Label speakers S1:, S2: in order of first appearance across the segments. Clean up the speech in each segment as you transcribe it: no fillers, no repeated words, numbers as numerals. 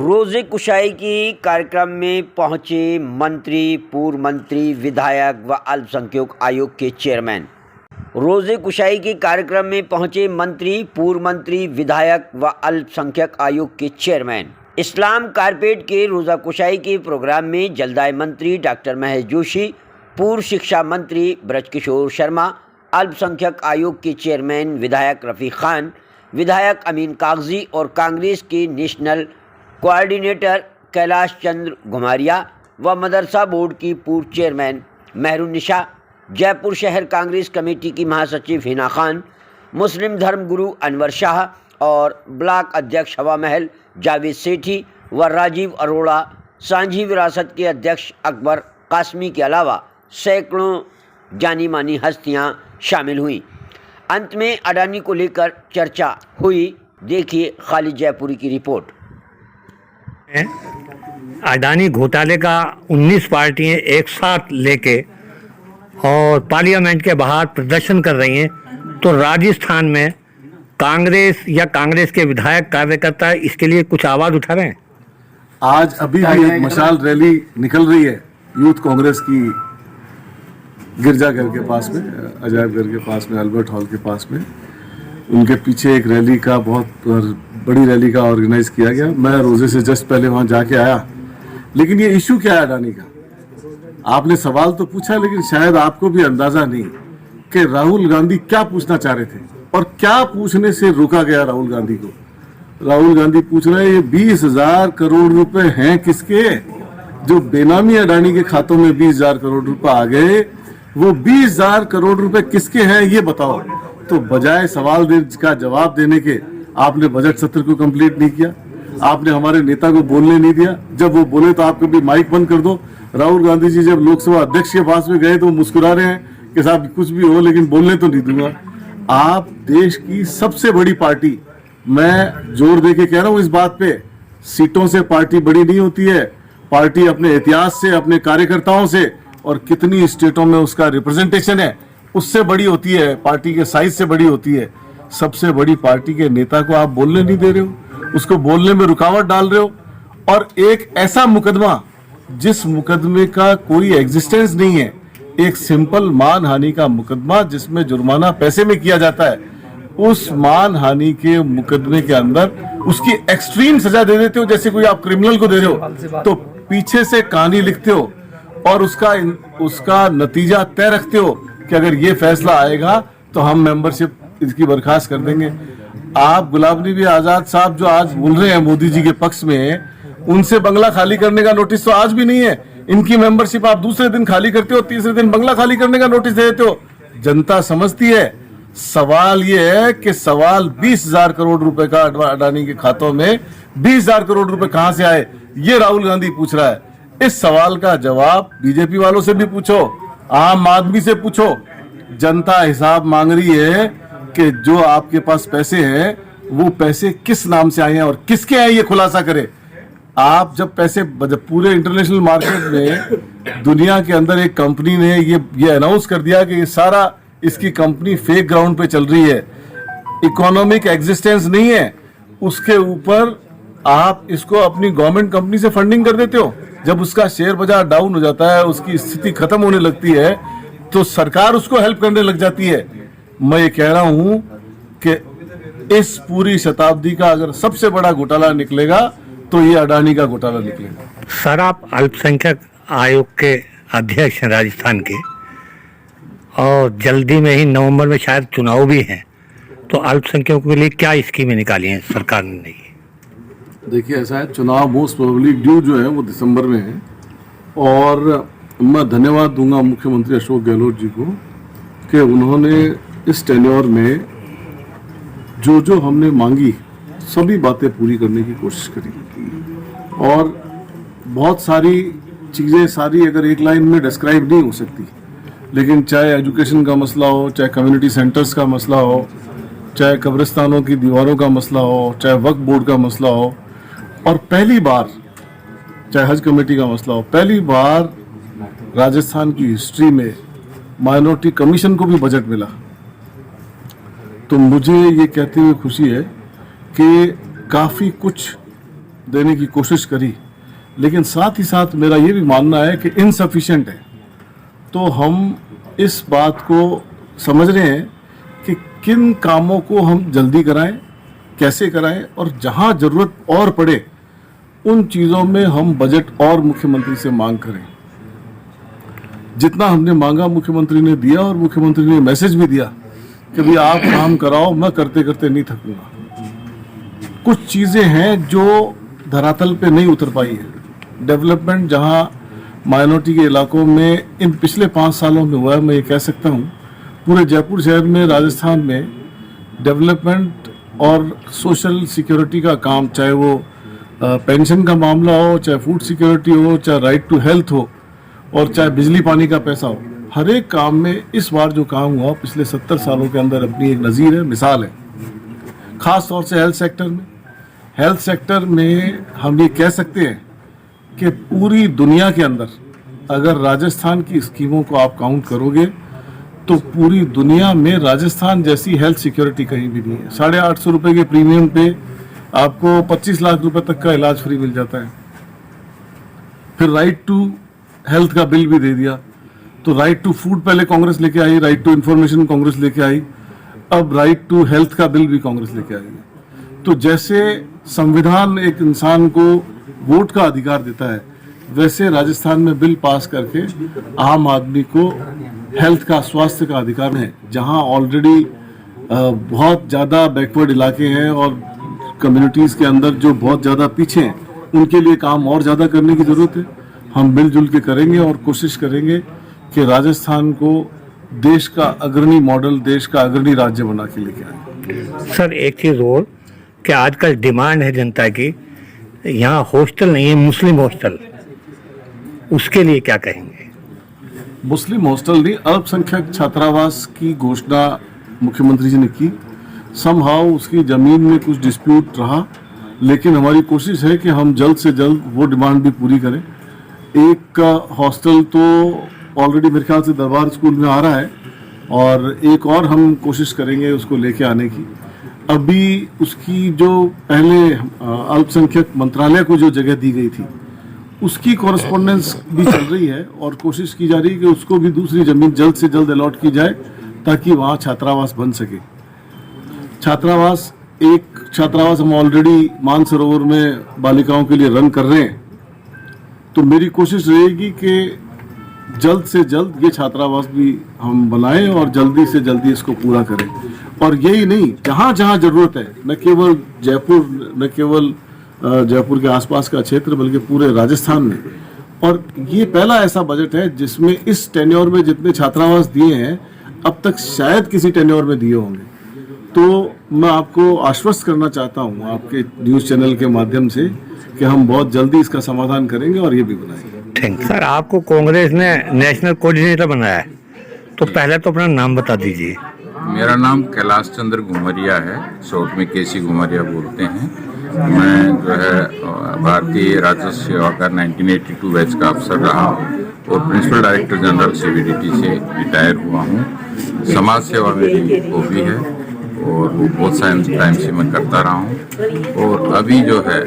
S1: रोज़े कुशाई की कार्यक्रम में पहुंचे मंत्री, पूर्व मंत्री, विधायक व अल्पसंख्यक आयोग के चेयरमैन। रोज़े कुशाई के कार्यक्रम में पहुंचे मंत्री, पूर्व मंत्री, विधायक व अल्पसंख्यक आयोग के चेयरमैन। इस्लाम कारपेट के रोज़ा कुशाई के प्रोग्राम में जलदाय मंत्री डॉक्टर महेश जोशी, पूर्व शिक्षा मंत्री ब्रजकिशोर शर्मा, अल्पसंख्यक आयोग के चेयरमैन विधायक रफ़ीक खान, विधायक अमीन कागजी और कांग्रेस के नेशनल कोऑर्डिनेटर कैलाश चंद्र घुमारिया व मदरसा बोर्ड की पूर्व चेयरमैन मेहरुन्निसा, जयपुर शहर कांग्रेस कमेटी की महासचिव हिना खान, मुस्लिम धर्मगुरु अनवर शाह और ब्लॉक अध्यक्ष हवा महल जावेद सेठी व राजीव अरोड़ा, सांझी विरासत के अध्यक्ष अकबर कासमी के अलावा सैकड़ों जानी मानी हस्तियां शामिल हुईं। अंत में अडानी को लेकर चर्चा हुई। देखिए खालिद जयपुरी की रिपोर्ट।
S2: अडानी घोटाले का 19 पार्टियां एक साथ लेके और पार्लियामेंट के बाहर प्रदर्शन कर रही हैं, तो राजस्थान में कांग्रेस या कांग्रेस के विधायक कार्यकर्ता इसके लिए कुछ आवाज उठा रहे हैं।
S3: आज अभी भी एक मशाल रैली निकल रही है यूथ कांग्रेस की गिरजाघर के पास में, अजायब घर के पास में, अल्बर्ट हॉल के पास में। उनके पीछे एक रैली का, बहुत बड़ी रैली का ऑर्गेनाइज किया गया। मैं रोजे से जस्ट पहले वहां जाके आया। लेकिन ये इशू क्या है अडानी का? आपने सवाल तो पूछा, लेकिन शायद आपको भी अंदाजा नहीं कि राहुल गांधी क्या पूछना चाह रहे थे और क्या पूछने से रोका गया राहुल गांधी को। राहुल गांधी पूछ रहे हैं ये 20,000 करोड़ रुपए हैं किसके? जो बेनामी अडानी के खातों में 20,000 करोड़ रुपए आ गए, वो 20,000 करोड़ रुपए किसके हैं ये बताओ। तो बजाय सवाल का जवाब देने के आपने बजट सत्र को कंप्लीट नहीं किया, आपने हमारे नेता को बोलने नहीं दिया। जब वो बोले तो आप कभी माइक बंद कर दो। राहुल गांधी जी जब लोकसभा अध्यक्ष के पास में गए तो मुस्कुरा रहे हैं कि साहब कुछ भी हो लेकिन बोलने तो नहीं दूंगा। आप देश की सबसे बड़ी पार्टी, मैं जोर दे के कह रहा हूं इस बात पे, सीटों से पार्टी बड़ी नहीं होती है। पार्टी अपने इतिहास से, अपने कार्यकर्ताओं से और कितनी स्टेटों में उसका रिप्रेजेंटेशन है उससे बड़ी होती है, पार्टी के साइज से बड़ी होती है। सबसे बड़ी पार्टी के नेता को आप बोलने नहीं दे रहे हो, उसको बोलने में रुकावट डाल रहे हो। और एक ऐसा मुकदमा जिस मुकदमे का कोई एग्जिस्टेंस नहीं है, एक सिंपल मानहानि का मुकदमा जिसमें जुर्माना पैसे में किया जाता है, उस मानहानि के मुकदमे के अंदर उसकी एक्सट्रीम सजा दे देते हो जैसे कोई आप क्रिमिनल को दे रहे हो। तो पीछे से कहानी लिखते हो और उसका नतीजा तय रखते हो कि अगर ये फैसला आएगा तो हम मेंबरशिप इसकी बर्खास्त कर देंगे। आप गुलाम नबी आजाद साहब जो आज बोल रहे हैं मोदी जी के पक्ष में, उनसे बंगला खाली करने का नोटिस तो आज भी नहीं है। इनकी मेंबरशिप आप दूसरे दिन खाली करते हो, तीसरे दिन बंगला खाली करने का नोटिस दे देते हो। जनता समझती है। सवाल ये है कि सवाल 20,000 करोड़ रुपए का अडानी के खातों में 20,000 करोड़ रुपए कहां से आए, ये राहुल गांधी पूछ रहा है। इस सवाल का जवाब बीजेपी वालों से भी पूछो, आम आदमी से पूछो। जनता हिसाब मांग रही है कि जो आपके पास पैसे हैं वो पैसे किस नाम से आए हैं और किसके हैं, ये खुलासा करे। आप जब पूरे इंटरनेशनल मार्केट में दुनिया के अंदर एक कंपनी ने ये अनाउंस कर दिया कि ये सारा इसकी कंपनी फेक ग्राउंड पे चल रही है, इकोनॉमिक एग्जिस्टेंस नहीं है, उसके ऊपर आप इसको अपनी गवर्नमेंट कंपनी से फंडिंग कर देते हो। जब उसका शेयर बाजार डाउन हो जाता है, उसकी स्थिति खत्म होने लगती है, तो सरकार उसको हेल्प करने लग जाती है। मैं ये कह रहा हूं कि इस पूरी शताब्दी का अगर सबसे बड़ा घोटाला निकलेगा तो ये अडानी का घोटाला निकलेगा।
S2: सर, आप अल्पसंख्यक आयोग के अध्यक्ष हैं राजस्थान के, और जल्दी में ही नवंबर में शायद चुनाव भी हैं, तो अल्पसंख्यकों के लिए क्या स्कीमें निकाली हैं सरकार ने?
S3: देखिए ऐसा है, चुनाव मोस्ट प्रोबेबली ड्यू जो है वो दिसंबर में है। और मैं धन्यवाद दूंगा मुख्यमंत्री अशोक गहलोत जी को कि उन्होंने इस टेन्योर में जो हमने मांगी सभी बातें पूरी करने की कोशिश करी। और बहुत सारी चीज़ें सारी अगर एक लाइन में डिस्क्राइब नहीं हो सकती, लेकिन चाहे एजुकेशन का मसला हो, चाहे कम्युनिटी सेंटर्स का मसला हो, चाहे कब्रिस्तानों की दीवारों का मसला हो, चाहे वक्फ बोर्ड का मसला हो, और पहली बार चाहे हज कमेटी का मसला हो, पहली बार राजस्थान की हिस्ट्री में माइनॉरिटी कमीशन को भी बजट मिला। तो मुझे ये कहते हुए खुशी है कि काफ़ी कुछ देने की कोशिश करी, लेकिन साथ ही साथ मेरा ये भी मानना है कि इनसफिशिएंट है। तो हम इस बात को समझ रहे हैं कि किन कामों को हम जल्दी कराएं, कैसे कराएं, और जहां जरूरत और पड़े उन चीज़ों में हम बजट और मुख्यमंत्री से मांग करें। जितना हमने मांगा मुख्यमंत्री ने दिया, और मुख्यमंत्री ने मैसेज भी दिया कि भाई आप काम कराओ, मैं करते करते नहीं थकूंगा। कुछ चीज़ें हैं जो धरातल पे नहीं उतर पाई है। डेवलपमेंट जहां माइनॉरिटी के इलाकों में इन पिछले 5 सालों में हुआ है, मैं ये कह सकता हूँ पूरे जयपुर शहर में, राजस्थान में डेवलपमेंट और सोशल सिक्योरिटी का काम, चाहे वो पेंशन का मामला हो, चाहे फूड सिक्योरिटी हो, चाहे राइट टू हेल्थ हो, और चाहे बिजली पानी का पैसा हो, हर एक काम में इस बार जो काम हुआ पिछले 70 सालों के अंदर अपनी एक नज़ीर है, मिसाल है। खास तौर से हेल्थ सेक्टर में हम ये कह सकते हैं कि पूरी दुनिया के अंदर अगर राजस्थान की स्कीमों को आप काउंट करोगे तो पूरी दुनिया में राजस्थान जैसी हेल्थ सिक्योरिटी कहीं भी नहीं है। 850 रुपये के प्रीमियम पे आपको 25 लाख रुपए तक का इलाज फ्री मिल जाता है। फिर राइट टू हेल्थ का बिल भी दे दिया। तो राइट टू फूड पहले कांग्रेस लेके आई, राइट टू इंफॉर्मेशन कांग्रेस लेके आई, अब राइट टू हेल्थ का बिल भी कांग्रेस लेके आई। तो जैसे संविधान एक इंसान को वोट का अधिकार देता है, वैसे राजस्थान में बिल पास करके आम आदमी को हेल्थ का, स्वास्थ्य का अधिकार है। जहां ऑलरेडी बहुत ज़्यादा बैकवर्ड इलाके हैं और कम्युनिटीज़ के अंदर जो बहुत ज़्यादा पीछे हैं, उनके लिए काम और ज़्यादा करने की ज़रूरत है। हम मिलजुल के करेंगे और कोशिश करेंगे कि राजस्थान को देश का अग्रणी मॉडल, देश का अग्रणी राज्य बना के लेके आए।
S2: सर एक चीज़ और कि आजकल डिमांड है जनता की, यहाँ हॉस्टल नहीं है, मुस्लिम हॉस्टल, उसके लिए क्या कहेंगे?
S3: मुस्लिम हॉस्टल नहीं, अल्पसंख्यक छात्रावास की घोषणा मुख्यमंत्री जी ने की। समहाउ उसकी ज़मीन में कुछ डिस्प्यूट रहा, लेकिन हमारी कोशिश है कि हम जल्द से जल्द वो डिमांड भी पूरी करें। एक हॉस्टल तो ऑलरेडी मेरे ख्याल से दरबार स्कूल में आ रहा है, और एक और हम कोशिश करेंगे उसको लेके आने की। अभी उसकी जो पहले अल्पसंख्यक मंत्रालय को जो जगह दी गई थी, उसकी कॉरेस्पॉन्डेंस भी चल रही है और कोशिश की जा रही है कि उसको भी दूसरी ज़मीन जल्द से जल्द अलॉट की जाए ताकि वहाँ छात्रावास बन सके। एक छात्रावास हम ऑलरेडी मानसरोवर में बालिकाओं के लिए रन कर रहे हैं। तो मेरी कोशिश रहेगी कि जल्द से जल्द ये छात्रावास भी हम बनाएं और जल्दी से जल्दी इसको पूरा करें। और यही नहीं, जहाँ जहाँ जरूरत है, न केवल जयपुर के आसपास का क्षेत्र, बल्कि पूरे राजस्थान में। और ये पहला ऐसा बजट है जिसमें इस टेन्योर में जितने छात्रावास दिए हैं, अब तक शायद किसी टेन्योर में दिए होंगे। तो मैं आपको आश्वस्त करना चाहता हूँ आपके न्यूज़ चैनल के माध्यम से कि हम बहुत जल्दी इसका समाधान करेंगे और ये भी बनाएंगे।
S2: थैंक सर, आपको कांग्रेस ने नेशनल कोऑर्डिनेटर बनाया है, तो पहले तो अपना नाम बता दीजिए।
S4: मेरा नाम कैलाश चंद्र घुमरिया है, शॉर्ट में केसी घुमरिया बोलते हैं। मैं जो है भारतीय राजस्व सेवा का 1982 बैच का अफसर रहा हूँ और प्रिंसिपल डायरेक्टर जनरल सीबीडीटी से रिटायर हुआ हूँ। समाज सेवा मेरी हॉबी है और वो बहुत सारे टाइम से मैं करता रहा हूँ। और अभी जो है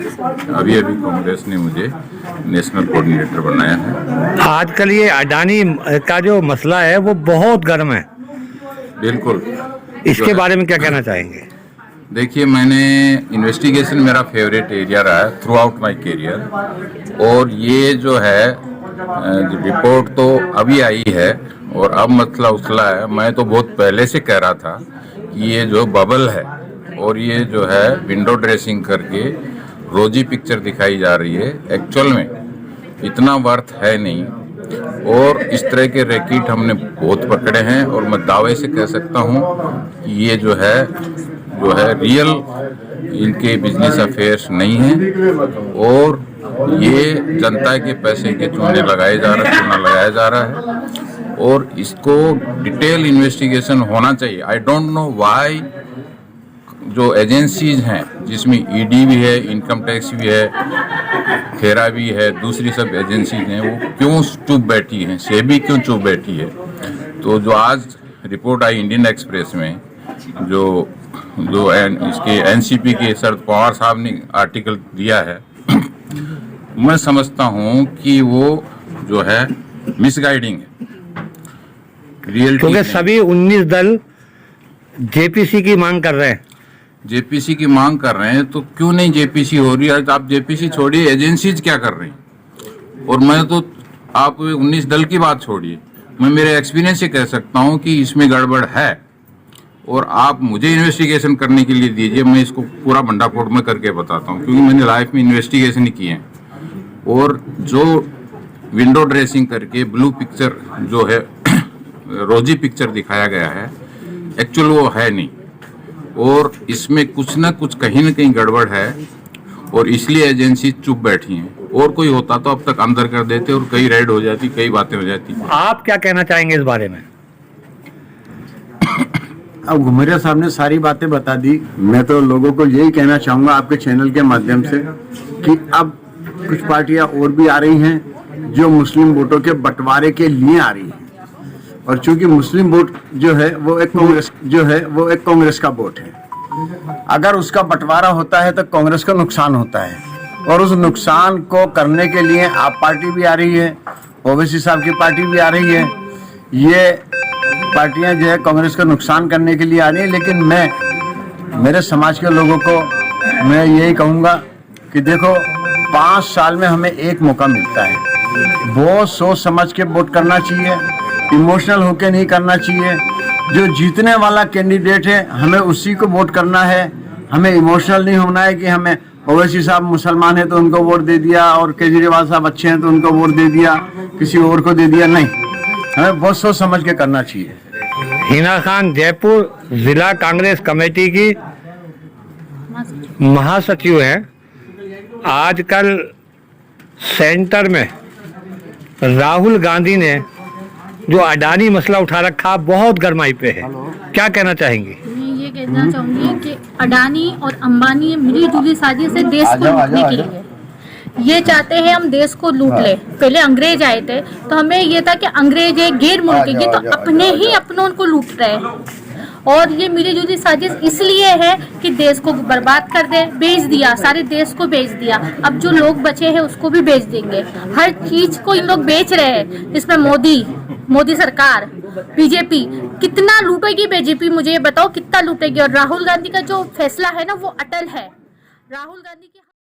S4: अभी कांग्रेस ने मुझे नेशनल कोऑर्डिनेटर बनाया है।
S2: आजकल ये अडानी का जो मसला है वो बहुत गर्म है।
S4: बिल्कुल,
S2: इसके बारे में क्या कहना चाहेंगे?
S4: देखिए, मैंने इन्वेस्टिगेशन मेरा फेवरेट एरिया रहा है थ्रू आउट माई करियर। और ये जो है रिपोर्ट तो अभी आई है और अब मसला उछला है। मैं तो बहुत पहले से कह रहा था कि ये जो बबल है और ये जो है विंडो ड्रेसिंग करके रोजी पिक्चर दिखाई जा रही है, एक्चुअल में इतना वर्थ है नहीं। और इस तरह के रैकेट हमने बहुत पकड़े हैं और मैं दावे से कह सकता हूँ कि ये जो है रियल इनके बिजनेस अफेयर्स नहीं है और ये जनता के पैसे के चूना लगाया जा रहा है और इसको डिटेल इन्वेस्टिगेशन होना चाहिए। आई डोंट नो व्हाई जो एजेंसीज हैं जिसमें ईडी भी है, इनकम टैक्स भी है, खेरा भी है, दूसरी सब एजेंसीज हैं, वो क्यों चुप बैठी हैं, सेबी क्यों चुप बैठी है। तो जो आज रिपोर्ट आई इंडियन एक्सप्रेस में जो इसके एनसीपी के शरद पवार साहब ने आर्टिकल दिया है मैं समझता हूं कि वो जो है मिसगाइडिंग है, रियलिटी
S2: क्योंकि
S4: नहीं।
S2: सभी 19 दल जेपीसी की मांग कर रहे हैं।
S4: जेपीसी की मांग कर रहे हैं तो क्यों नहीं जेपीसी हो रही है? आप जेपीसी छोड़िए, एजेंसीज क्या कर रही हैं? और मैं तो आप 19 दल की बात छोड़िए, मैं मेरे एक्सपीरियंस से कह सकता हूं कि इसमें गड़बड़ है, और आप मुझे इन्वेस्टिगेशन करने के लिए दीजिए, मैं इसको पूरा भंडाफोड़ में करके बताता हूं, क्योंकि मैंने लाइफ में इन्वेस्टिगेशन ही किए हैं। और जो विंडो ड्रेसिंग करके ब्लू पिक्चर जो है रोजी पिक्चर दिखाया गया है, एक्चुअल वो है नहीं, और इसमें कुछ ना कुछ कहीं ना कहीं गड़बड़ है, और इसलिए एजेंसी चुप बैठी हैं। और कोई होता तो अब तक अंदर कर देते और कई रेड हो जाती, कई बातें हो जाती।
S2: आप क्या कहना चाहेंगे इस बारे में?
S5: अब घुमरिया साहब ने सारी बातें बता दी। मैं तो लोगों को यही कहना चाहूंगा आपके चैनल के माध्यम से कि अब कुछ पार्टियां और भी आ रही हैं जो मुस्लिम वोटों के बंटवारे के लिए आ रही हैं, और चूंकि मुस्लिम वोट जो है वो एक कांग्रेस का वोट है। अगर उसका बंटवारा होता है तो कांग्रेस का नुकसान होता है, और उस नुकसान को करने के लिए आप पार्टी भी आ रही है, ओवैसी साहब की पार्टी भी आ रही है। ये पार्टियां जो है कांग्रेस का नुकसान करने के लिए आ रही है। लेकिन मैं मेरे समाज के लोगों को मैं यही कहूँगा कि देखो, 5 साल में हमें एक मौका मिलता है, बहुत सोच समझ के वोट करना चाहिए, इमोशनल होके नहीं करना चाहिए। जो जीतने वाला कैंडिडेट है हमें उसी को वोट करना है, हमें इमोशनल नहीं होना है कि हमें ओवैसी साहब मुसलमान है तो उनको वोट दे दिया, और केजरीवाल साहब अच्छे हैं तो उनको वोट दे दिया, किसी और को दे दिया। नहीं, हमें बहुत सोच समझ के करना चाहिए।
S2: हिना खान जयपुर जिला कांग्रेस कमेटी की महासचिव हैं। आजकल सेंटर में राहुल गांधी ने जो अडानी मसला उठा रखा, बहुत गरमाई पे है, क्या कहना चाहेंगे?
S6: मैं ये कहना चाहूंगी कि अडानी और अंबानी मिली-जुली साजिश से देश को लूटने के लिए ये चाहते हैं, हम देश को लूट ले। पहले अंग्रेज आए थे तो हमें ये था कि अंग्रेज है गैर मुल्की, ये तो अपने ही अपनों को लूट रहे हैं, और ये मिली-जुली साजिश इसलिए है कि देश को बर्बाद कर दे। बेच दिया, सारे देश को बेच दिया, अब जो लोग बचे हैं उसको भी बेच देंगे। हर चीज को इन लोग बेच रहे हैं। इसमें मोदी सरकार, बीजेपी कितना लूटेगी? बीजेपी मुझे ये बताओ कितना लूटेगी? और राहुल गांधी का जो फैसला है ना वो अटल है। राहुल गांधी की